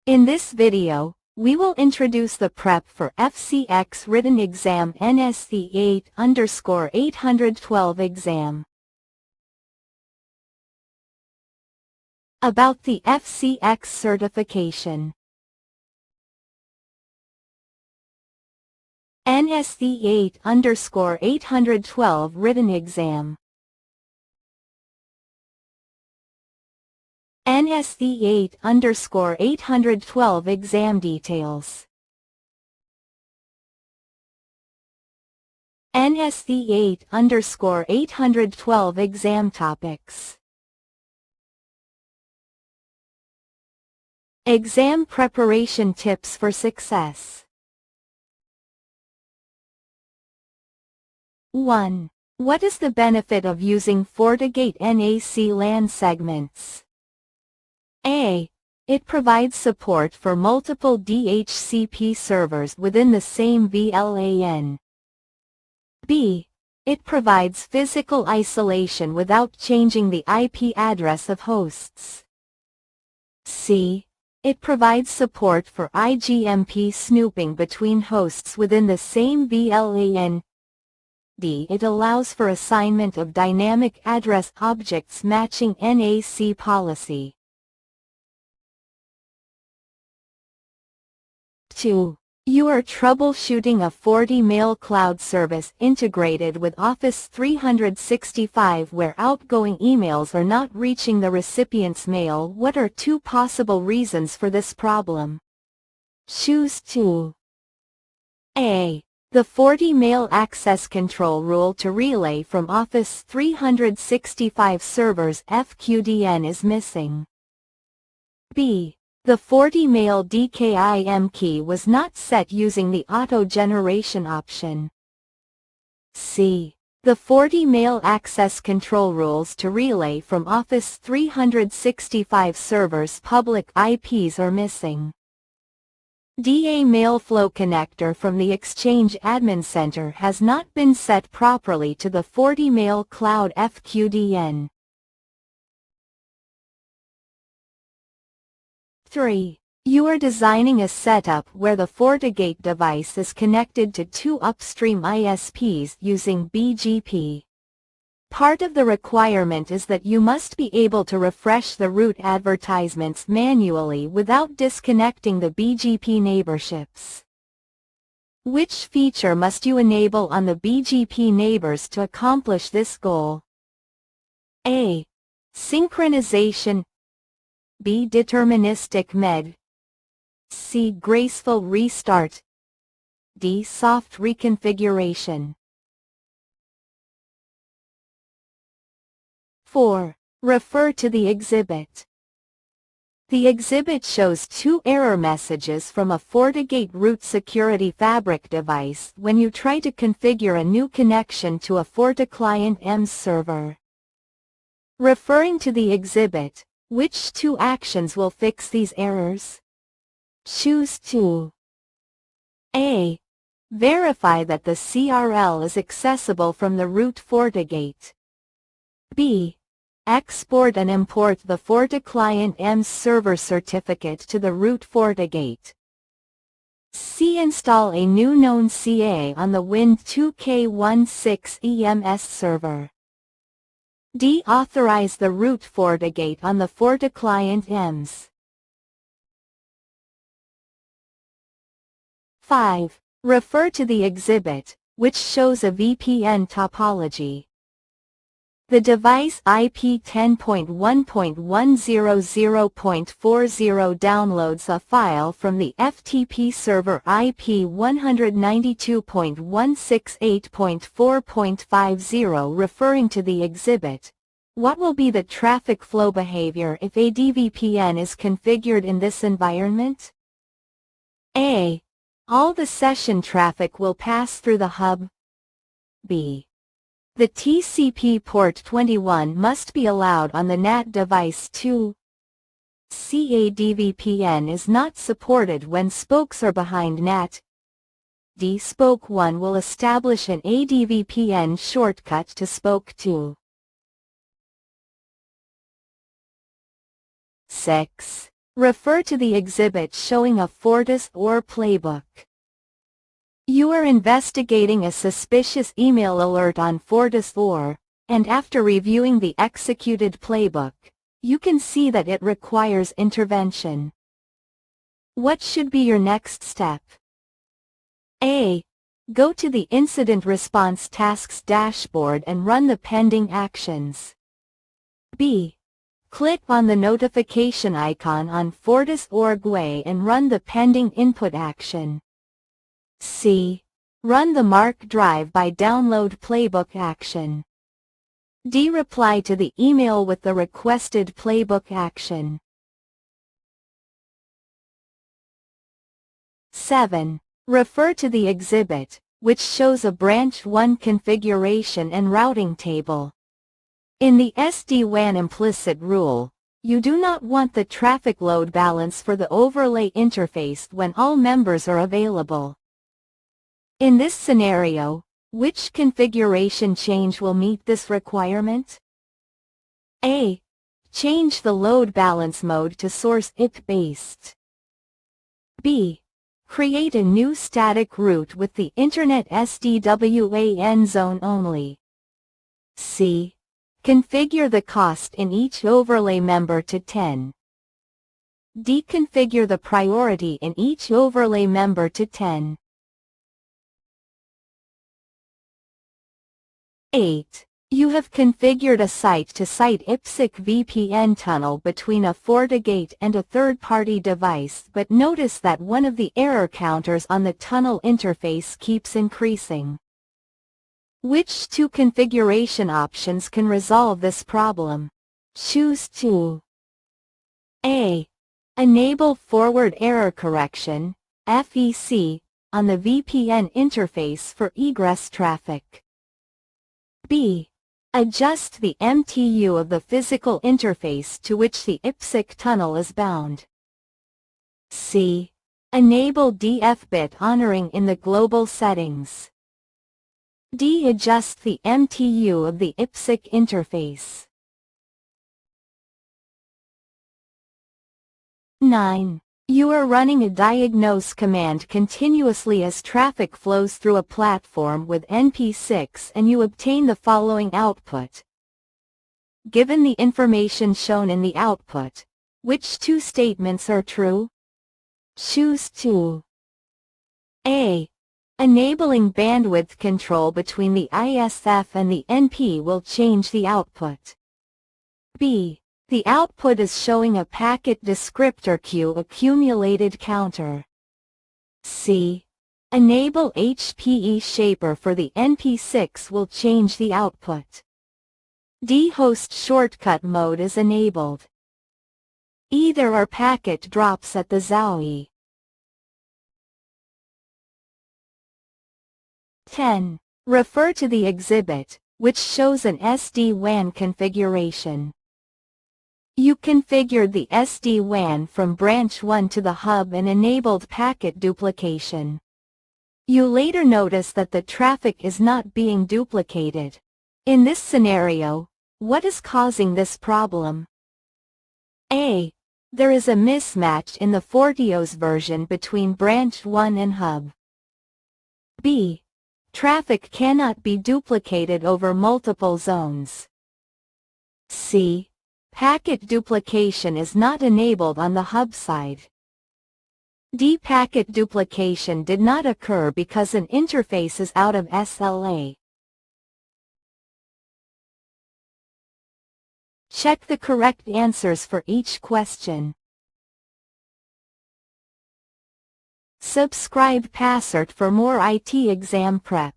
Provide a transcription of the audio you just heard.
In this video, we will introduce the prep for FCX written exam NSE 8_812 exam. About the FCX certification. NSE 8_812 written exam. NSE 8_812 exam details. NSE 8_812 exam topics. Exam preparation tips for success. 1. What is the benefit of using FortiGate NSE LAN segments? A. It provides support for multiple DHCP servers within the same VLAN. B. It provides physical isolation without changing the IP address of hosts. C. It provides support for IGMP snooping between hosts within the same VLAN. D. It allows for assignment of dynamic address objects matching NSE policy. 2. You are troubleshooting a FortiMail cloud service integrated with Office 365 where outgoing emails are not reaching the recipient's mail. What are two possible reasons for this problem? Choose 2. A. The FortiMail access control rule to relay from Office 365 servers FQDN is missing. B. The FortiMail DKIM key was not set using the auto-generation option. C. The FortiMail access control rules to relay from Office 365 servers public IPs are missing. D. A Mailflow connector from the Exchange Admin Center has not been set properly to the FortiMail Cloud FQDN. 3. You are designing a setup where the FortiGate device is connected to two upstream ISPs using BGP. Part of the requirement is that you must be able to refresh the root advertisements manually without disconnecting the BGP neighborships. Which feature must you enable on the BGP neighbors to accomplish this goal? A. Synchronization. B. Deterministic MED. C. Graceful restart. D. Soft reconfiguration. 4. Refer to the exhibit. The exhibit shows two error messages from a FortiGate root security fabric device when you try to configure a new connection to a FortiClient EMS server. Referring to the exhibit, which two actions will fix these errors? Choose 2. A. Verify that the CRL is accessible from the root FortiGate. B. Export and import the FortiClient EMS server certificate to the root FortiGate. C. Install a new known CA on the Win2K16 EMS server. D. Authorize the root FortiGate on the FortiClient EMS. 5. Refer to the exhibit, which shows a VPN topology. The device IP 10.1.100.40 downloads a file from the FTP server IP 192.168.4.50. Referring to the exhibit, what will be the traffic flow behavior if a DVPN is configured in this environment? A. All the session traffic will pass through the hub. B. The TCP port 21 must be allowed on the NAT device 2. C. A DVPN is not supported when spokes are behind NAT. D. Spoke 1 will establish an ADVPN shortcut to Spoke 2. 6. Refer to the exhibit showing a Fortis or playbook. You are investigating a suspicious email alert on Fortis or, and after reviewing the executed playbook, you can see that it requires intervention. What should be your next step? A. Go to the Incident Response Tasks dashboard and run the pending actions. B. Click on the notification icon on Fortis.org way and run the pending input action. C. Run the Mark Drive by Download Playbook action. D. Reply to the email with the requested playbook action. 7. Refer to the exhibit, which shows a branch 1 configuration and routing table. In the SD-WAN implicit rule, you do not want the traffic load balance for the overlay interface when all members are available. In this scenario, which configuration change will meet this requirement? A. Change the load balance mode to source IP-based. B. Create a new static route with the Internet SD-WAN zone only. C. Configure the cost in each overlay member to 10. Deconfigure the priority in each overlay member to 10. 8. You have configured a site-to-site IPsec VPN tunnel between a FortiGate and a third-party device, but notice that one of the error counters on the tunnel interface keeps increasing. Which two configuration options can resolve this problem? Choose 2. A. Enable Forward Error Correction, FEC, on the VPN interface for egress traffic. B. Adjust the MTU of the physical interface to which the IPsec tunnel is bound. C. Enable DF-bit honoring in the global settings. D. Adjust the MTU of the IPsec interface. 9. You are running a diagnose command continuously as traffic flows through a platform with NP6 and you obtain the following output. Given the information shown in the output, which two statements are true? Choose 2. A. Enabling bandwidth control between the ISF and the NP will change the output. B. The output is showing a packet descriptor queue accumulated counter. C. Enable HPE Shaper for the NP6 will change the output. D. Host shortcut mode is enabled. E. There are packet drops at the ZOE. 10. Refer to the exhibit, which shows an SD-WAN configuration. You configured the SD-WAN from branch 1 to the hub and enabled packet duplication. You later notice that the traffic is not being duplicated. In this scenario, what is causing this problem? A. There is a mismatch in the FortiOS version between branch 1 and hub. B. Traffic cannot be duplicated over multiple zones. C. Packet duplication is not enabled on the hub side. D. Packet duplication did not occur because an interface is out of SLA. Check the correct answers for each question. Subscribe Passert for more IT exam prep.